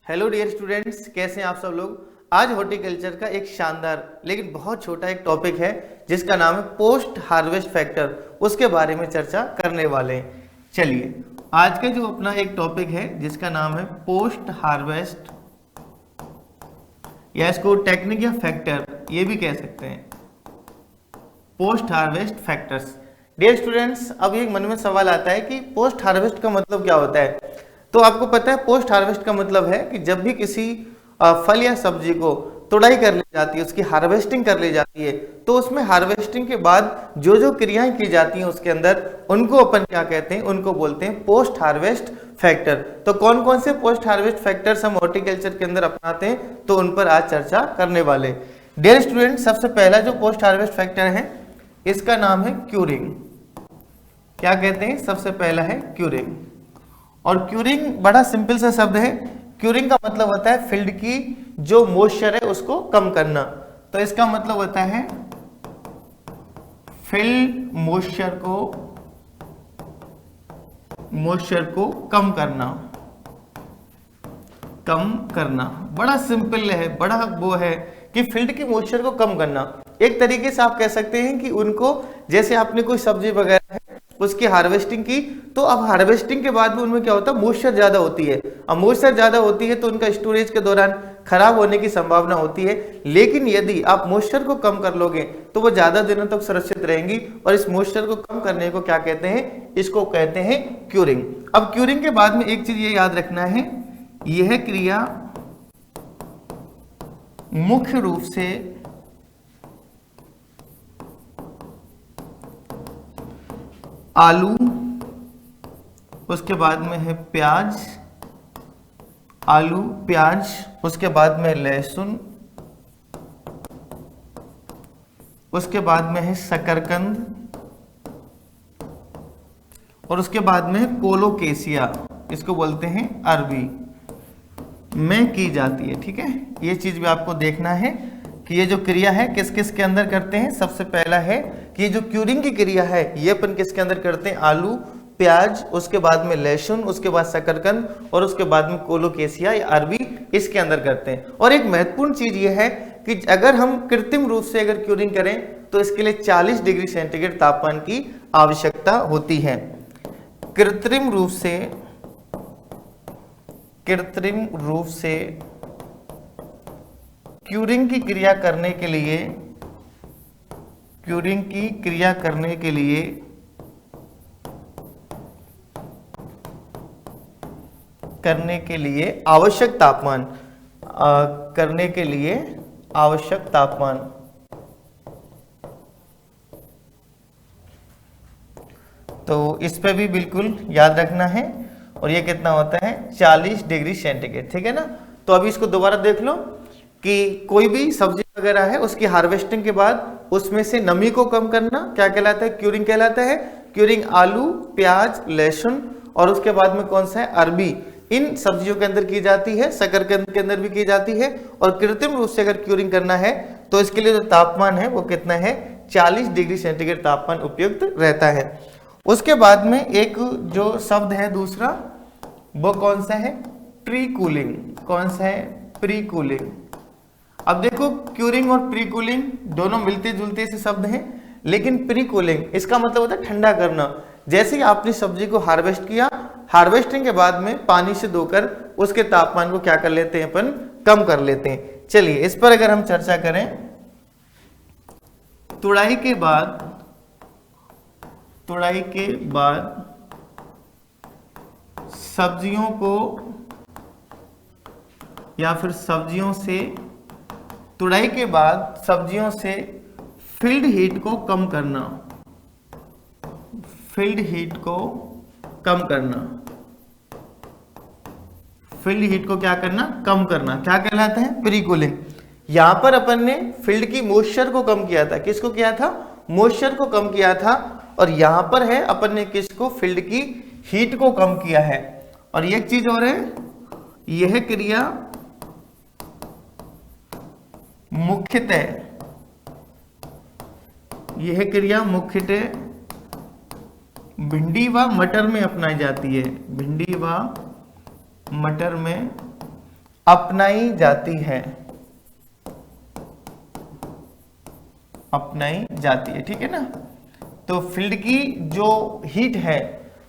Hello dear students, कैसे हैं आप सब लोग। आज हॉर्टिकल्चर का एक शानदार लेकिन बहुत छोटा एक टॉपिक है जिसका नाम है पोस्ट हार्वेस्ट फैक्टर। उसके बारे में चर्चा करने वाले हैं। चलिए, आज का जो अपना एक टॉपिक है जिसका नाम है पोस्ट हार्वेस्ट, या इसको टेक्निक या फैक्टर ये भी कह सकते हैं, post harvest factors. Dear students, अब एक मन में सवाल आता है कि पोस्ट हार्वेस्ट का मतलब क्या होता है। तो आपको पता है पोस्ट हार्वेस्ट का मतलब है कि जब भी किसी फल या सब्जी को तुड़ाई कर ली जाती है, उसकी हार्वेस्टिंग कर ली जाती है, तो उसमें हार्वेस्टिंग के बाद जो जो क्रियाएं की जाती हैं उसके अंदर, उनको अपन क्या कहते हैं, उनको बोलते हैं पोस्ट हार्वेस्ट फैक्टर। तो कौन कौन से पोस्ट हार्वेस्ट फैक्टर्स हम हॉर्टिकल्चर के अंदर अपनाते हैं, तो उन पर आज चर्चा करने वाले। डियर स्टूडेंट, सबसे पहला जो पोस्ट हार्वेस्ट फैक्टर है इसका नाम है क्यूरिंग। क्या कहते हैं? सबसे पहला है क्यूरिंग। और क्यूरिंग बड़ा सिंपल सा शब्द है। क्यूरिंग का मतलब होता है फील्ड की जो मॉइस्चर है उसको कम करना। तो इसका मतलब होता है फील्ड मॉइस्चर को कम करना। बड़ा सिंपल है, बड़ा वो है कि फील्ड की मॉइस्चर को कम करना। एक तरीके से आप कह सकते हैं कि उनको, जैसे आपने कोई सब्जी वगैरह है उसकी हार्वेस्टिंग की, तो अब हार्वेस्टिंग के बाद में उनमें क्या होता है, मॉइस्चर ज्यादा होती है। अब मॉइस्चर ज्यादा होती है तो उनका स्टोरेज के दौरान खराब होने की संभावना होती है। लेकिन यदि आप मॉइस्चर को कम कर लोगे तो वो ज्यादा दिनों तक सुरक्षित रहेंगी। और इस मॉइस्चर को कम करने को क्या कहते हैं? इसको कहते हैं क्यूरिंग। अब क्यूरिंग के बाद में एक चीज ये याद रखना है, यह क्रिया मुख्य रूप से आलू, उसके बाद में है प्याज, आलू प्याज, उसके बाद में लहसुन, उसके बाद में है शकरकंद, और उसके बाद में है कोलोकेशिया, इसको बोलते हैं अरबी, में की जाती है। ठीक है, ये चीज भी आपको देखना है कि ये जो क्रिया है किस किस के अंदर करते हैं। सबसे पहला है कि ये जो क्यूरिंग की क्रिया है ये अपन किसके अंदर करते हैं? आलू प्याज, उसके बाद में लहसुन, उसके बाद शकरकंद, और उसके बाद में कोलोकेशिया या अरबी, इसके अंदर करते हैं। और एक महत्वपूर्ण चीज ये है कि अगर हम कृत्रिम रूप से अगर क्यूरिंग करें तो इसके लिए 40 डिग्री सेंटीग्रेड तापमान की आवश्यकता होती है। कृत्रिम रूप से क्यूरिंग की क्रिया करने के लिए आवश्यक तापमान तो इस पे भी बिल्कुल याद रखना है। और ये कितना होता है? 40 डिग्री सेंटीग्रेड। ठीक है ना। तो अभी इसको दोबारा देख लो कि कोई भी सब्जी वगैरह है उसकी हार्वेस्टिंग के बाद उसमें से नमी को कम करना क्या कहलाता है? क्यूरिंग कहलाता है। क्यूरिंग आलू प्याज लहसुन और उसके बाद में कौन सा है? अरबी, इन सब्जियों के अंदर की जाती है, शकरकंद के अंदर भी की जाती है। और कृत्रिम रूप से अगर क्यूरिंग करना है तो इसके लिए जो तापमान है वो कितना है? 40 डिग्री सेंटीग्रेड तापमान उपयुक्त रहता है। उसके बाद में एक जो शब्द है दूसरा, वो कौन सा है? Pre cooling. कौन सा है? Pre cooling. अब देखो, क्यूरिंग और प्री कूलिंग दोनों मिलते जुलते से शब्द हैं, लेकिन प्री कूलिंग इसका मतलब होता है ठंडा करना। जैसे ही आपने सब्जी को हार्वेस्ट किया, हार्वेस्टिंग के बाद में पानी से धोकर उसके तापमान को क्या कर लेते हैं? अपन कम कर लेते हैं। चलिए, इस पर अगर हम चर्चा करें, तुड़ाई के बाद सब्जियों को या फिर सब्जियों से तुड़ाई के बाद सब्जियों से फील्ड हीट को कम करना। फील्ड हीट को क्या करना? कम करना। क्या कहलाता है? Pre cooling. यहां पर अपन ने फील्ड की मॉइस्चर को कम किया था। किसको किया था? मॉइस्चर को कम किया था। और यहां पर है अपन ने किसको? फील्ड की हीट को कम किया है। और एक चीज और है, यह क्रिया मुख्यतः भिंडी व मटर में अपनाई जाती है। भिंडी व मटर में अपनाई जाती है, अपनाई जाती है, ठीक है ना। तो फील्ड की जो हीट है,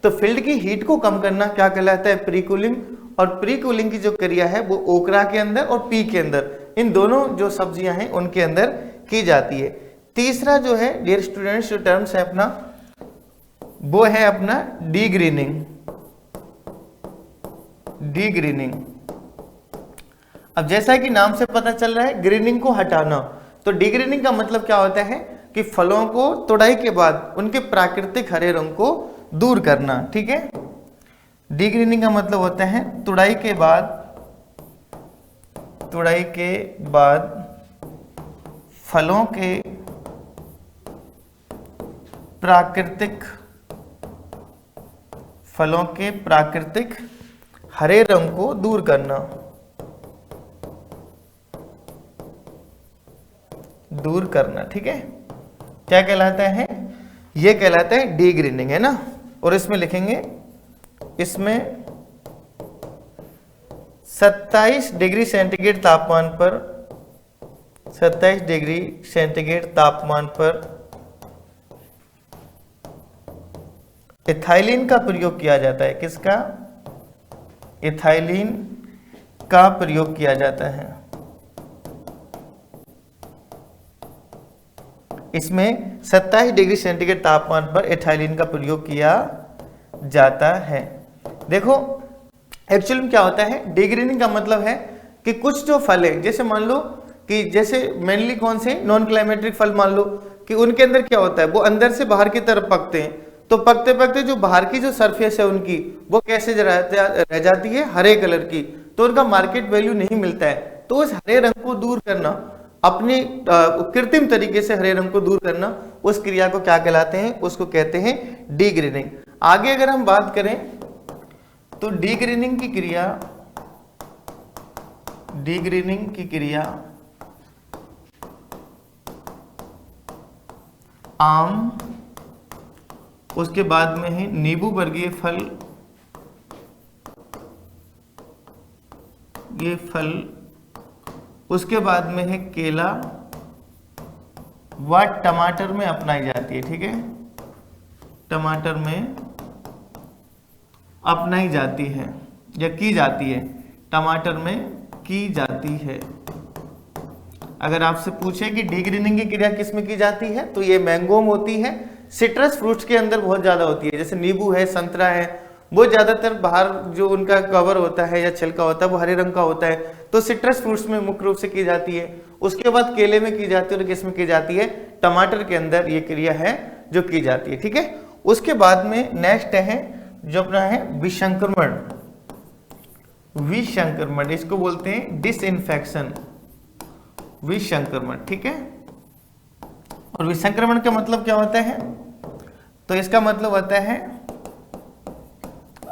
तो फील्ड की हीट को कम करना क्या कहलाता है, प्री कूलिंग। और प्री कूलिंग की जो क्रिया है वो ओकरा के अंदर और पी के अंदर, इन दोनों जो सब्जियां हैं उनके अंदर की जाती है। तीसरा जो है डियर स्टूडेंट्स, जो टर्म्स है अपना, वो है अपना डीग्रीनिंग। डीग्रीनिंग, अब जैसा कि नाम से पता चल रहा है ग्रीनिंग को हटाना, तो डीग्रीनिंग का मतलब क्या होता है कि फलों को तुड़ाई के बाद उनके प्राकृतिक हरे रंग को दूर करना, ठीक है। डीग्रीनिंग का मतलब होता है तुड़ाई के बाद फलों के प्राकृतिक हरे रंग को दूर करना, ठीक है। क्या कहलाता है, ये कहलाता है डीग्रीनिंग, है ना। और इसमें लिखेंगे, इसमें 27 डिग्री सेंटीग्रेड तापमान पर, 27 डिग्री सेंटीग्रेड तापमान पर इथाइलिन का प्रयोग किया जाता है। किसका, इथाइलिन का प्रयोग किया जाता है। इसमें 27 डिग्री सेंटीग्रेड तापमान पर इथाइलिन का प्रयोग किया जाता है। देखो एक्चुअली में क्या होता है, डीग्रीनिंग का मतलब है कि कुछ जो फल है, जैसे मान लो कि जैसे मेनली कौन से नॉन क्लाइमेट्रिक फल, मान लो कि उनके अंदर क्या होता है, वो अंदर से बाहर की तरफ पकते हैं, तो पकते पकते जो बाहर की जो सरफेस है उनकी, वो कैसे रह जाती है, हरे कलर की, तो उनका मार्केट वैल्यू नहीं मिलता है। तो उस हरे रंग को दूर करना, अपने कृत्रिम तरीके से हरे रंग को दूर करना, उस क्रिया को क्या कहलाते हैं, उसको कहते हैं डीग्रीनिंग। आगे अगर हम बात करें तो डीग्रीनिंग की क्रिया आम, उसके बाद में है नींबू वर्गीय फल, ये फल, उसके बाद में है केला व टमाटर में अपनाई जाती है, ठीक है। टमाटर में अपनाई जाती है या की जाती है, टमाटर में की जाती है। अगर आपसे पूछे कि डीग्रीनिंग की क्रिया किस में की जाती है, तो ये मैंगो में होती है, सिट्रस फ्रूट्स के अंदर बहुत ज्यादा होती है, जैसे नींबू है, संतरा है, वो ज्यादातर बाहर जो उनका कवर होता है या छिलका होता है वो हरे रंग का होता है, तो सिट्रस फ्रूट्स में मुख्य रूप से की जाती है। उसके बाद केले में की जाती है, और किस में की जाती है, टमाटर के अंदर ये क्रिया है जो की जाती है, ठीक है। उसके बाद में नेक्स्ट है जो अपना है विसंक्रमण। विसंक्रमण इसको बोलते हैं डिसइंफेक्शन, विसंक्रमण, ठीक है। और विसंक्रमण का मतलब क्या होता है, तो इसका मतलब होता है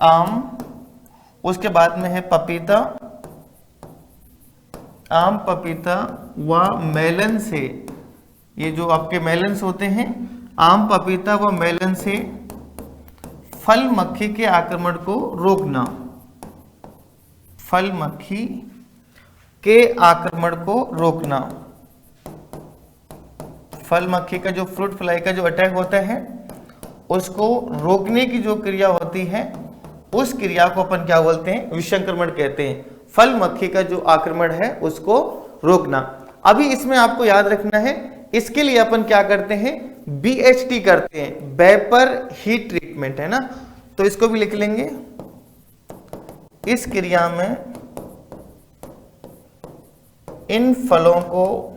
आम, उसके बाद में है पपीता, आम, पपीता व मेलन से, ये जो आपके मेलन्स होते हैं, आम, पपीता व मेलन से फल मक्खी के आक्रमण को रोकना, फल मक्खी के आक्रमण को रोकना। फल मक्खी का जो फ्रूट फ्लाई का जो अटैक होता है उसको रोकने की जो क्रिया होती है, उस क्रिया को अपन क्या बोलते हैं, विसंक्रमण कहते हैं। फल मक्खी का जो आक्रमण है उसको रोकना। अभी इसमें आपको याद रखना है, इसके लिए अपन क्या करते हैं, BHT करते हैं, वेपर हीट ट्रीटमेंट, है ना। तो इसको भी लिख लेंगे, इस क्रिया में इन फलों को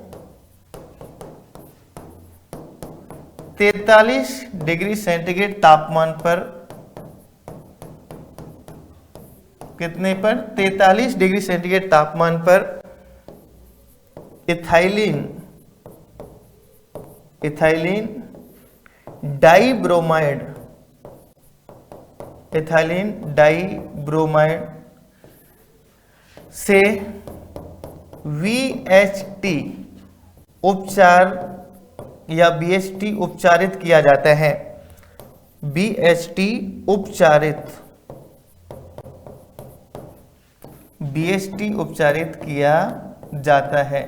43 डिग्री सेंटीग्रेड तापमान पर, कितने पर, 43 डिग्री सेंटीग्रेड तापमान पर इथाइलिन डाइब्रोमाइड, इथाइलिन डाइब्रोमाइड से VHT उपचार या BHT उपचारित किया जाता है। BHT उपचारित, BST उपचारित किया जाता है,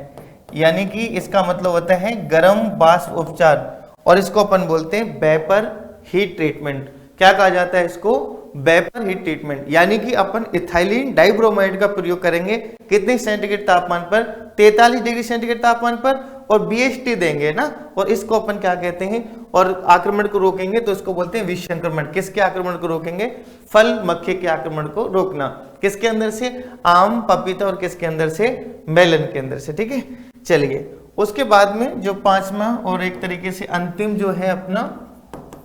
यानी कि इसका मतलब होता है गर्म बाष्प उपचार, और इसको अपन बोलते हैं वेपर हीट ट्रीटमेंट। क्या कहा जाता है इसको? Vapour heat treatment. यानी कि अपन इथाइलिन डाइब्रोमाइड का प्रयोग करेंगे कितने सेंटीग्रेड तापमान पर? 43 डिग्री सेंटीग्रेड तापमान पर, और BST देंगे ना, और इसको अपन क्या कहते हैं, और आक्रमण को रोकेंगे तो इसको बोलते हैं विसंक्रमण। किसके आक्रमण को रोकेंगे? फल मक्खी के आक्रमण को रोकना। किसके अंदर से? आम, पपीता, और किसके अंदर से? मेलन के अंदर से। ठीक है, चलिए उसके बाद में जो पांचवा और एक तरीके से अंतिम जो है अपना,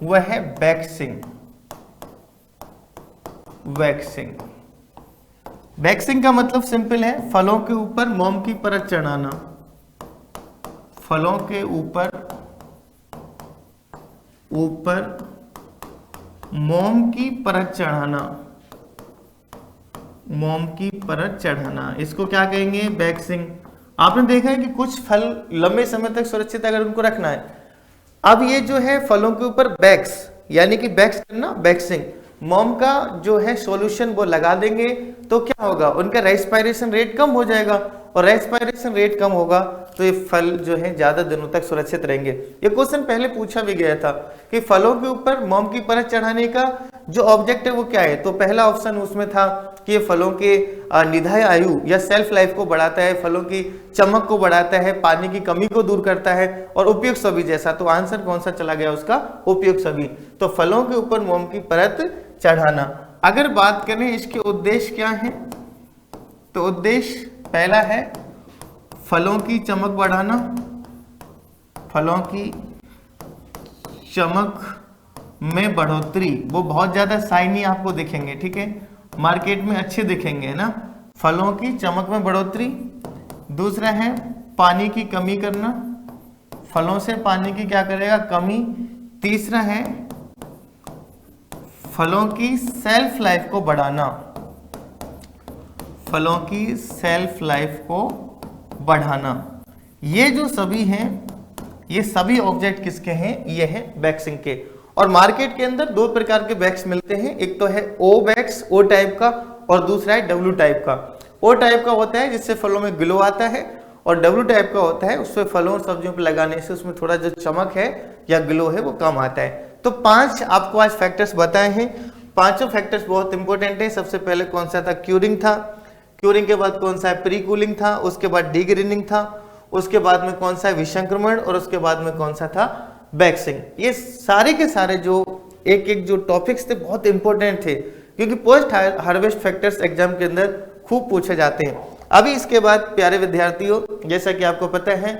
वह है वैक्सिंग। वैक्सिंग, वैक्सिंग का मतलब सिंपल है, फलों के ऊपर मोम की परत चढ़ाना। फलों के ऊपर मोम की परत चढ़ाना। मोम की परत चढ़ाना, इसको क्या कहेंगे? वैक्सिंग। आपने देखा है कि कुछ फल लंबे समय तक सुरक्षित अगर उनको रखना है, अब ये जो है फलों के ऊपर वैक्स, यानी कि वैक्स करना, वैक्सिंग, मोम का जो है सॉल्यूशन वो लगा देंगे तो क्या होगा? उनका रेस्पिरेशन रेट कम हो जाएगा, और रेस्पिरेशन रेट कम होगा तो ये फल जो है ज्यादा दिनों तक सुरक्षित रहेंगे। ये क्वेश्चन पहले पूछा भी गया था कि फलों के ऊपर मोम की परत चढ़ाने का जो ऑब्जेक्ट है वो क्या है? तो पहला ऑप्शन उसमें था कि ये फलों के निधाय आयु या सेल्फ लाइफ को बढ़ाता है, फलों की चमक को बढ़ाता है, पानी की कमी को दूर करता है, और उपयुक्त सभी जैसा। तो आंसर कौन सा चला गया उसका? उपयुक्त सभी। तो फलों के ऊपर मोम की परत चढ़ाना। अगर बात करें इसके उद्देश्य क्या है, तो उद्देश्य पहला है फलों की चमक बढ़ाना। फलों की चमक में बढ़ोतरी, वो बहुत ज्यादा शाइनी आपको दिखेंगे, ठीक है, मार्केट में अच्छे दिखेंगे ना। फलों की चमक में बढ़ोतरी। दूसरा है पानी की कमी करना, फलों से पानी की क्या करेगा? कमी। तीसरा है फलों की सेल्फ लाइफ को बढ़ाना। फलों की सेल्फ लाइफ को बढ़ाना। ये जो सभी हैं, ये सभी ऑब्जेक्ट किसके हैं? ये है वैक्सिंग के। और मार्केट के अंदर दो प्रकार के वैक्स मिलते हैं, एक तो है ओ वैक्स, ओ टाइप का, और दूसरा है डब्ल्यू टाइप का। ओ टाइप का होता है जिससे फलों में ग्लो आता है, और डब्ल्यू टाइप का होता है उससे फलों और सब्जियों पर लगाने से उसमें थोड़ा जो चमक है या ग्लो है वो कम आता है। तो 5 आपको आज फैक्टर्स बताए हैं। पांचों फैक्टर्स बहुत इंपॉर्टेंट है। सबसे पहले कौन सा था? क्यूरिंग था। क्यूरिंग के बाद कौन सा है? प्री कूलिंग था। उसके बाद डीग्रीनिंग था। उसके बाद में कौन सा है? विसंक्रमण। और उसके बाद में कौन सा था? वैक्सिंग। ये सारे के सारे जो एक एक जो टॉपिक्स थे बहुत इंपॉर्टेंट थे, क्योंकि पोस्ट हार्वेस्ट फैक्टर्स एग्जाम के अंदर खूब पूछे जाते हैं। अभी इसके बाद प्यारे विद्यार्थियों, जैसा कि आपको पता है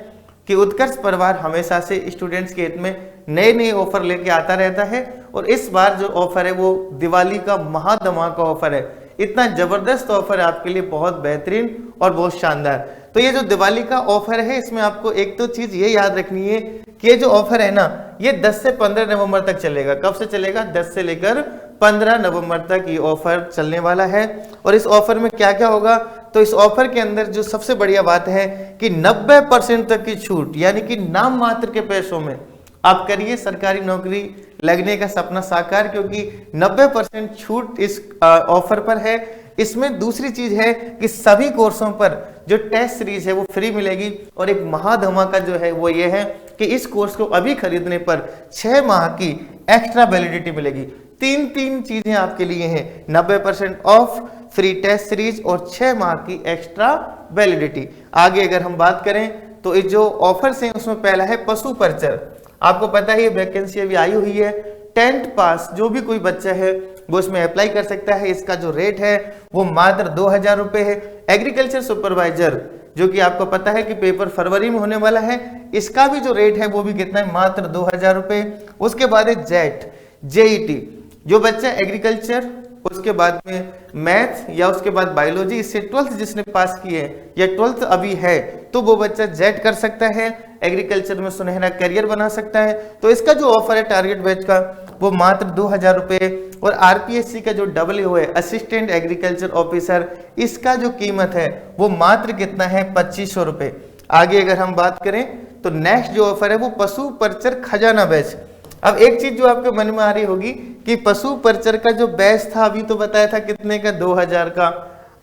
कि उत्कर्ष परिवार हमेशा से स्टूडेंट्स के हित में नए नए ऑफर लेके आता रहता है, और इस बार जो ऑफर है वो दिवाली का महाधमाका ऑफर है। इतना जबरदस्त ऑफर है आपके लिए, बहुत बेहतरीन और बहुत शानदार। तो ये जो दिवाली का ऑफर है, इसमें आपको एक तो चीज ये याद रखनी है कि ये जो ऑफर है ना, ये 10 से 15 नवंबर तक चलेगा। कब से चलेगा? 10 से लेकर 15 नवंबर तक ये ऑफर चलने वाला है। और इस ऑफर में क्या क्या होगा? तो इस ऑफर के अंदर जो सबसे बढ़िया बात है कि 90% तक की छूट, यानी कि नाम मात्र के पैसों में आप करिए सरकारी नौकरी लगने का सपना साकार, क्योंकि 90% छूट इस ऑफर पर है। इसमें दूसरी चीज है कि सभी कोर्सों पर जो टेस्ट सीरीज है वो फ्री मिलेगी, और एक महाधमाका जो है वो ये है कि इस कोर्स को अभी खरीदने पर 6 माह की एक्स्ट्रा वैलिडिटी मिलेगी। तीन चीजें आपके लिए हैं, 90% ऑफ, फ्री टेस्ट सीरीज और 6 माह की एक्स्ट्रा वैलिडिटी। आगे अगर हम बात करें तो ये जो ऑफर्स हैं उसमें पहला है पशु परिचर। आपको पता है ये वैकेंसी अभी आई हुई है। 10th पास जो भी कोई बच्चा है वो इसमें अप्लाई कर सकता है। इसका जो रेट है वो मात्र 2000 रुपए है। एग्रीकल्चर सुपरवाइजर, जो कि आपको पता है कि पेपर फरवरी में होने वाला है, इसका भी जो रेट है वो भी कितना है? मात्र 2000 रुपए। उसके बाद है जेट, जेईटी, जो बच्चा एग्रीकल्चर, उसके बाद में मैथ या उसके बाद बायोलॉजी, इससे 12th जिसने पास की है या 12th अभी है, तो वो बच्चा जेट कर सकता है, एग्रीकल्चर में सुनहरा करियर बना सकता है। तो इसका जो ऑफर है टारगेट बैच का वो मात्र 2000 रुपए। और आरपीएससी का जो डब्ल्यू है, असिस्टेंट एग्रीकल्चर ऑफिसर, इसका जो कीमत है वो मात्र कितना है? 2500 रुपए। आगे अगर हम बात करें तो नेक्स्ट जो ऑफर है वो पशु परिचर खजाना बैच। अब एक चीज जो आपके मन में आ रही होगी कि पशु परिचर का जो बैच था अभी तो बताया था कितने का? 2000 का।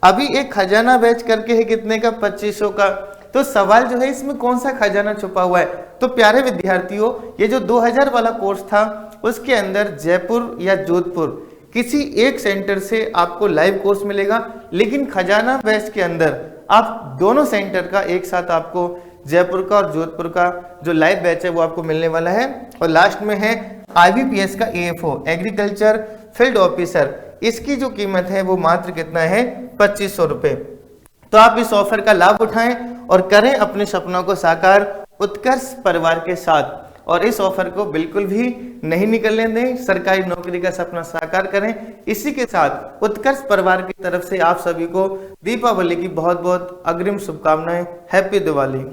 अभी एक खजाना बैच करके है कितने का, 2500 का। तो सवाल जो है इसमें कौन सा खजाना छुपा हुआ है। तो प्यारे विद्यार्थियों, ये जो 2000 वाला कोर्स था उसके अंदर जयपुर या जोधपुर किसी एक सेंटर से आपको लाइव कोर्स मिलेगा, लेकिन खजाना बैच के अंदर आप दोनों सेंटर का एक साथ आपको जयपुर का और जोधपुर का जो लाइव बैच है वो आपको मिलने वाला है। और लास्ट में है IBPS का AFO एग्रीकल्चर फील्ड ऑफिसर, इसकी जो कीमत है वो मात्र कितना है, 2500 रुपए। तो आप इस ऑफर का लाभ उठाएं और करें अपने सपनों को साकार उत्कर्ष परिवार के साथ। और इस ऑफर को बिल्कुल भी नहीं निकलने दें, सरकारी नौकरी का सपना साकार करें। इसी के साथ उत्कर्ष परिवार की तरफ से आप सभी को दीपावली की बहुत बहुत अग्रिम शुभकामनाएं। हैप्पी दिवाली।